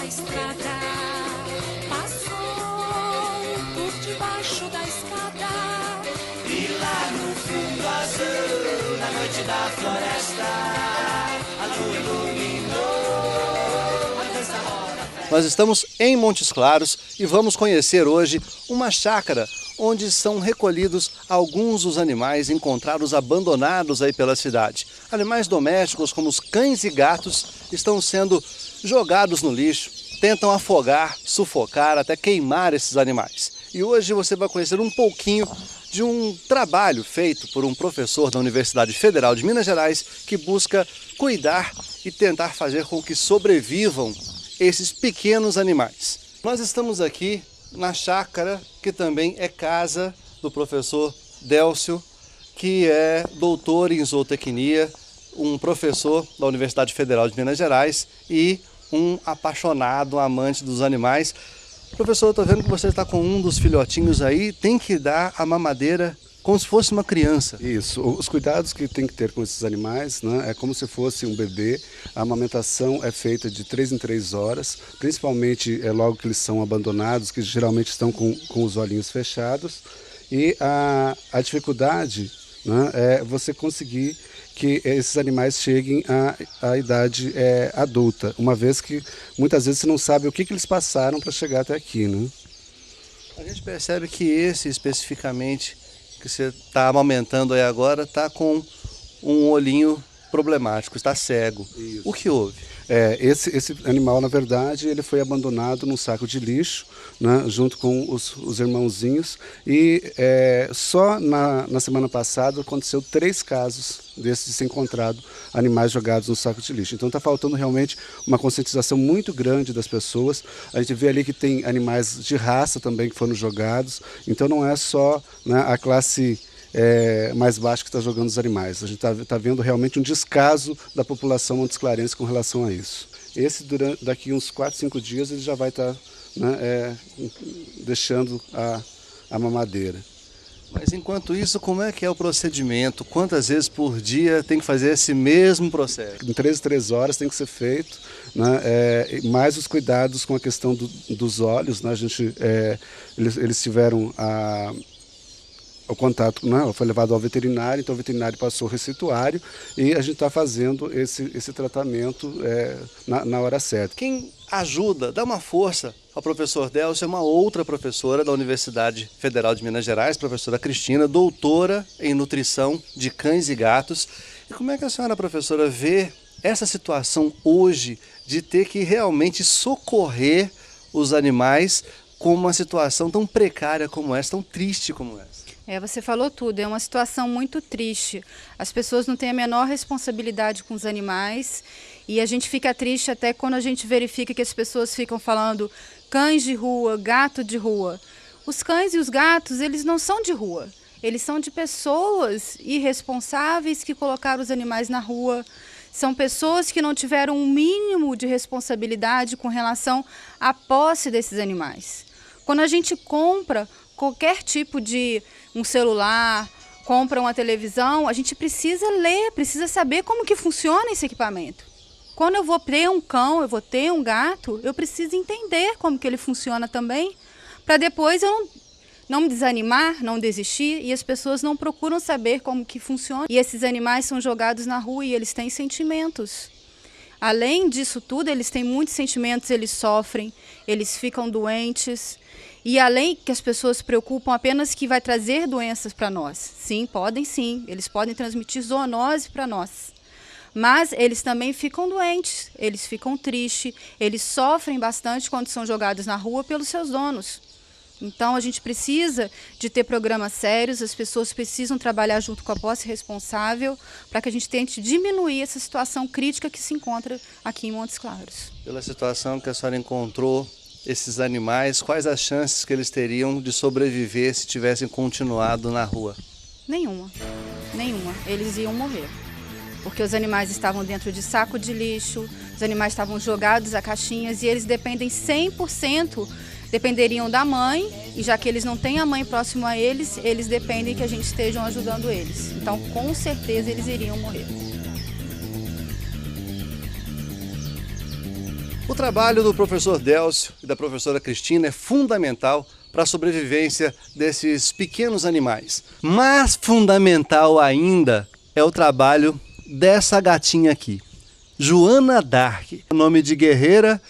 da estrada, passou por debaixo da escada. E lá no fundo azul, na noite da floresta, a lua iluminou a dança roda. Nós estamos em Montes Claros e vamos conhecer hoje uma chácara onde são recolhidos alguns dos animais encontrados abandonados aí pela cidade. Animais domésticos como os cães e gatos estão sendo jogados no lixo, tentam afogar, sufocar, até queimar esses animais. E hoje você vai conhecer um pouquinho de um trabalho feito por um professor da Universidade Federal de Minas Gerais que busca cuidar e tentar fazer com que sobrevivam esses pequenos animais. Nós estamos aqui na chácara, que também é casa do professor Délcio, que é doutor em zootecnia, um professor da Universidade Federal de Minas Gerais e um apaixonado, um amante dos animais. Professor, eu estou vendo que você está com um dos filhotinhos aí, tem que dar a mamadeira como se fosse uma criança. Isso, os cuidados que tem que ter com esses animais, né, é como se fosse um bebê. A amamentação é feita de 3 em 3 horas, principalmente logo que eles são abandonados, que geralmente estão com os olhinhos fechados. E a dificuldade, né, é você conseguir que esses animais cheguem à idade adulta, uma vez que muitas vezes você não sabe o que eles passaram para chegar até aqui, né? A gente percebe que esse especificamente que você está amamentando aí agora está com um olhinho problemático, está cego. Isso. O que houve? Esse animal, na verdade, ele foi abandonado num saco de lixo, né, junto com os irmãozinhos, e só na semana passada aconteceu 3 casos desses de ser encontrado animais jogados no saco de lixo. Então está faltando realmente uma conscientização muito grande das pessoas. A gente vê ali que tem animais de raça também que foram jogados, então não é só, né, a classe mais baixo que está jogando os animais. A gente está vendo realmente um descaso da população montesclarense com relação a isso. Daqui uns 4, 5 dias ele já vai estar, né, deixando a mamadeira. Mas enquanto isso, como é que é o procedimento? Quantas vezes por dia tem que fazer esse mesmo processo? Em 3 em 3 horas tem que ser feito, né, mais os cuidados com a questão dos olhos, né, eles tiveram o contato, né, foi levado ao veterinário, então o veterinário passou o receituário e a gente está fazendo esse tratamento na hora certa. Quem ajuda, dá uma força ao professor Délcio é uma outra professora da Universidade Federal de Minas Gerais, professora Cristina, doutora em nutrição de cães e gatos. E como é que a senhora, professora, vê essa situação hoje de ter que realmente socorrer os animais com uma situação tão precária como essa, tão triste como essa? Você falou tudo, é uma situação muito triste. As pessoas não têm a menor responsabilidade com os animais e a gente fica triste até quando a gente verifica que as pessoas ficam falando cães de rua, gato de rua. Os cães e os gatos, eles não são de rua, eles são de pessoas irresponsáveis que colocaram os animais na rua. São pessoas que não tiveram um mínimo de responsabilidade com relação à posse desses animais. Quando a gente compra qualquer tipo de um celular, compra uma televisão, a gente precisa ler, precisa saber como que funciona esse equipamento. Quando eu vou ter um cão, eu vou ter um gato, eu preciso entender como que ele funciona também, para depois eu não me desanimar, não desistir, e as pessoas não procuram saber como que funciona. E esses animais são jogados na rua e eles têm sentimentos. Além disso tudo, eles têm muitos sentimentos, eles sofrem, eles ficam doentes. E além que as pessoas se preocupam apenas que vai trazer doenças para nós. Sim, eles podem transmitir zoonose para nós. Mas eles também ficam doentes, eles ficam tristes, eles sofrem bastante quando são jogados na rua pelos seus donos. Então a gente precisa de ter programas sérios, as pessoas precisam trabalhar junto com a posse responsável para que a gente tente diminuir essa situação crítica que se encontra aqui em Montes Claros. Pela situação que a senhora encontrou esses animais, quais as chances que eles teriam de sobreviver se tivessem continuado na rua? Nenhuma. Eles iam morrer. Porque os animais estavam dentro de saco de lixo, os animais estavam jogados a caixinhas e eles dependem 100%, dependeriam da mãe, e já que eles não têm a mãe próximo a eles, eles dependem que a gente esteja ajudando eles. Então, com certeza, eles iriam morrer. O trabalho do professor Délcio e da professora Cristina é fundamental para a sobrevivência desses pequenos animais. Mas fundamental ainda é o trabalho dessa gatinha aqui, Joana Dark, nome de guerreira,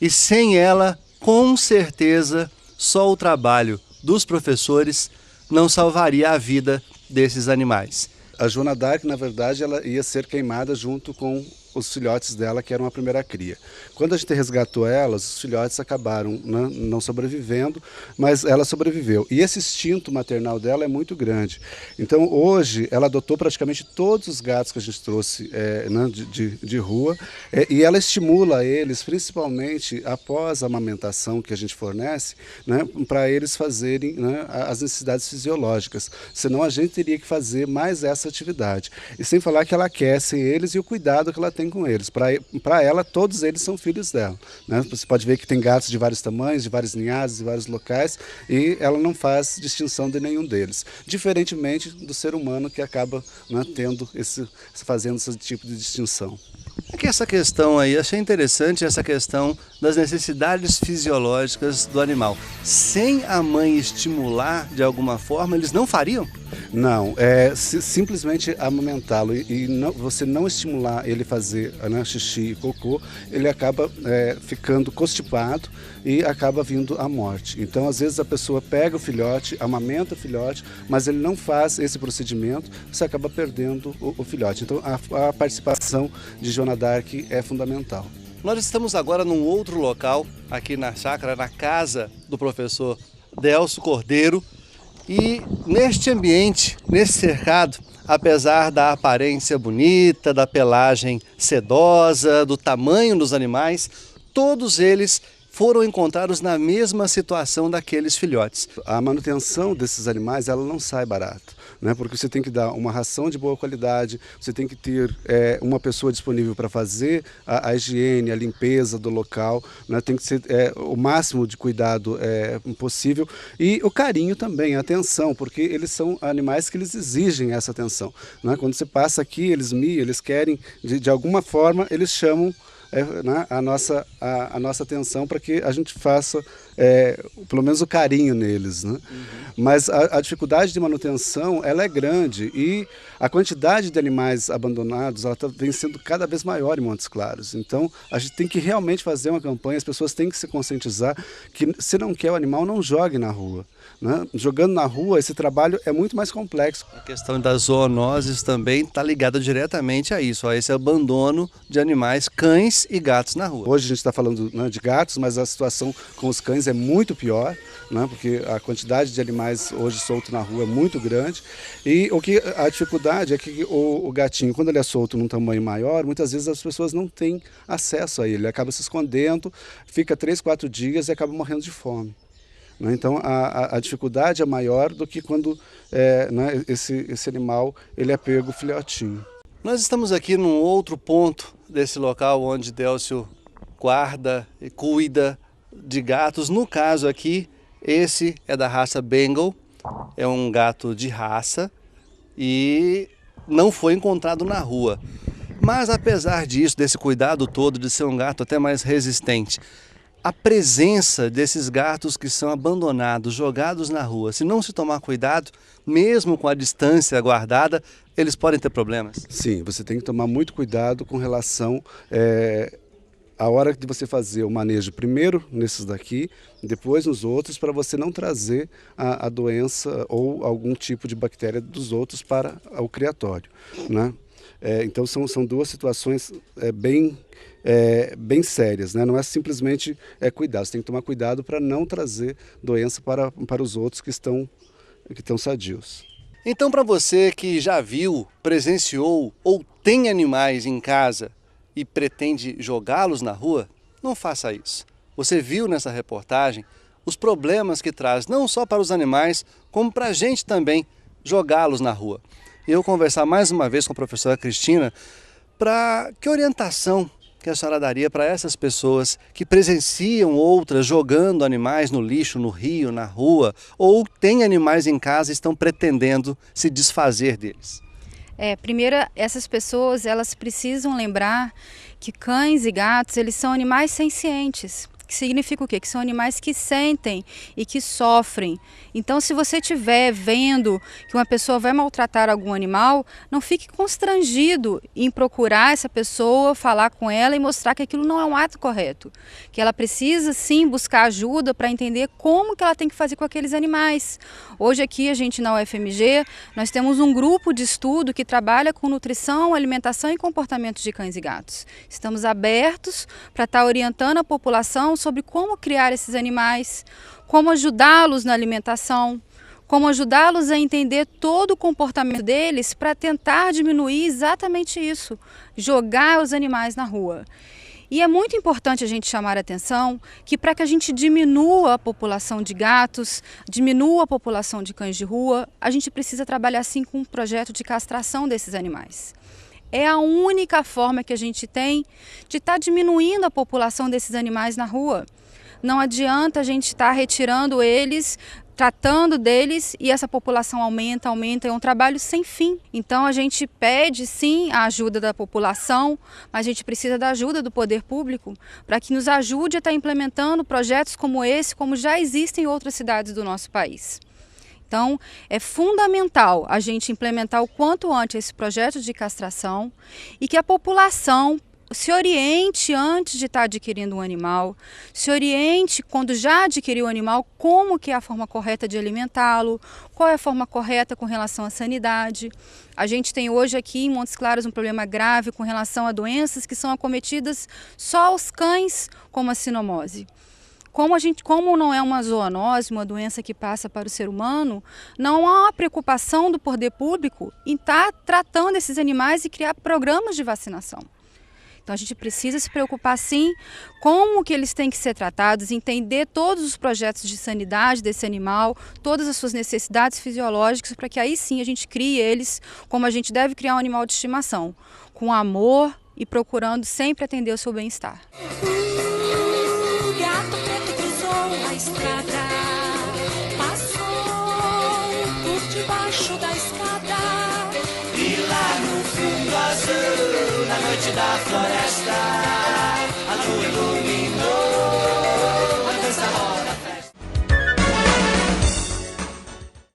e sem ela, com certeza, só o trabalho dos professores não salvaria a vida desses animais. A Joana Dark, na verdade, ela ia ser queimada junto com os filhotes dela, que eram a primeira cria. Quando a gente resgatou elas, os filhotes acabaram não sobrevivendo, mas ela sobreviveu. E esse instinto maternal dela é muito grande. Então, hoje, ela adotou praticamente todos os gatos que a gente trouxe de rua, e ela estimula eles, principalmente após a amamentação que a gente fornece, para eles fazerem as necessidades fisiológicas. Senão, a gente teria que fazer mais essa atividade. E sem falar que ela aquece eles e o cuidado que ela tem com eles. Para ela, todos eles são filhos dela. Você pode ver que tem gatos de vários tamanhos, de várias linhagens, de vários locais, e ela não faz distinção de nenhum deles. Diferentemente do ser humano, que acaba fazendo esse tipo de distinção. É que essa questão aí, achei interessante essa questão das necessidades fisiológicas do animal. Sem a mãe estimular de alguma forma, eles não fariam? Não, simplesmente amamentá-lo você não estimular ele fazer xixi e cocô, ele acaba ficando constipado e acaba vindo à morte. Então, às vezes, a pessoa pega o filhote, amamenta o filhote, mas ele não faz esse procedimento, você acaba perdendo o filhote. Então, a participação de Joana Dark é fundamental. Nós estamos agora num outro local, aqui na chácara, na casa do professor Délcio Cordeiro. E neste ambiente, nesse cercado, apesar da aparência bonita, da pelagem sedosa, do tamanho dos animais, todos eles foram encontrados na mesma situação daqueles filhotes. A manutenção desses animais, ela não sai barato, porque você tem que dar uma ração de boa qualidade, você tem que ter uma pessoa disponível para fazer a higiene, a limpeza do local, tem que ser o máximo de cuidado possível, e o carinho também, a atenção, porque eles são animais que eles exigem essa atenção. Quando você passa aqui, eles miam, eles querem, de alguma forma, eles chamam a nossa atenção para que a gente faça pelo menos o carinho neles. Mas a dificuldade de manutenção ela é grande e a quantidade de animais abandonados ela vem sendo cada vez maior em Montes Claros. Então a gente tem que realmente fazer uma campanha, as pessoas têm que se conscientizar que se não quer o animal, não jogue na rua. Jogando na rua, esse trabalho é muito mais complexo. A questão das zoonoses também está ligada diretamente a isso, a esse abandono de animais, cães e gatos na rua. Hoje a gente está falando de gatos, mas a situação com os cães é muito pior, porque a quantidade de animais hoje soltos na rua é muito grande. E a dificuldade é que o gatinho, quando ele é solto num tamanho maior, muitas vezes as pessoas não têm acesso a ele. Ele acaba se escondendo, fica 3, 4 dias e acaba morrendo de fome. Então a dificuldade é maior do que quando esse animal ele é pego filhotinho. Nós estamos aqui num outro ponto desse local onde Délcio guarda e cuida de gatos. No caso aqui, esse é da raça Bengal, é um gato de raça e não foi encontrado na rua. Mas apesar disso, desse cuidado todo de ser um gato até mais resistente, a presença desses gatos que são abandonados, jogados na rua, se não se tomar cuidado, mesmo com a distância guardada, eles podem ter problemas? Sim, você tem que tomar muito cuidado com relação à hora de você fazer o manejo, primeiro nesses daqui, depois nos outros, para você não trazer a doença ou algum tipo de bactéria dos outros para o criatório. Então são duas situações bem sérias, não é simplesmente cuidar, você tem que tomar cuidado para não trazer doença para os outros que estão sadios. Então, para você que já viu, presenciou ou tem animais em casa e pretende jogá-los na rua, não faça isso. Você viu nessa reportagem os problemas que traz não só para os animais, como para a gente também jogá-los na rua. E eu conversar mais uma vez com a professora Cristina para que orientação que a senhora daria para essas pessoas que presenciam outras jogando animais no lixo, no rio, na rua, ou têm animais em casa e estão pretendendo se desfazer deles? Primeiro, essas pessoas elas precisam lembrar que cães e gatos, eles são animais sencientes. Que significa o quê? Que são animais que sentem e que sofrem. Então, se você estiver vendo que uma pessoa vai maltratar algum animal, não fique constrangido em procurar essa pessoa, falar com ela e mostrar que aquilo não é um ato correto. Que ela precisa, sim, buscar ajuda para entender como que ela tem que fazer com aqueles animais. Hoje aqui, a gente na UFMG, nós temos um grupo de estudo que trabalha com nutrição, alimentação e comportamento de cães e gatos. Estamos abertos para estar orientando a população sobre como criar esses animais, como ajudá-los na alimentação, como ajudá-los a entender todo o comportamento deles para tentar diminuir exatamente isso, jogar os animais na rua. E é muito importante a gente chamar a atenção que para que a gente diminua a população de gatos, diminua a população de cães de rua, a gente precisa trabalhar sim com um projeto de castração desses animais. É a única forma que a gente tem de estar diminuindo a população desses animais na rua. Não adianta a gente estar retirando eles, tratando deles e essa população aumenta, é um trabalho sem fim. Então a gente pede sim a ajuda da população, mas a gente precisa da ajuda do poder público para que nos ajude a estar implementando projetos como esse, como já existem em outras cidades do nosso país. Então, é fundamental a gente implementar o quanto antes esse projeto de castração e que a população se oriente antes de estar adquirindo um animal, se oriente quando já adquiriu o animal, como que é a forma correta de alimentá-lo, qual é a forma correta com relação à sanidade. A gente tem hoje aqui em Montes Claros um problema grave com relação a doenças que são acometidas só aos cães, como a sinomose. Como não é uma zoonose, uma doença que passa para o ser humano, não há uma preocupação do poder público em estar tratando esses animais e criar programas de vacinação. Então a gente precisa se preocupar sim como que eles têm que ser tratados, entender todos os projetos de sanidade desse animal, todas as suas necessidades fisiológicas, para que aí sim a gente crie eles como a gente deve criar um animal de estimação, com amor e procurando sempre atender o seu bem-estar. Estrada passou por debaixo da escada E lá no fundo azul, na noite da floresta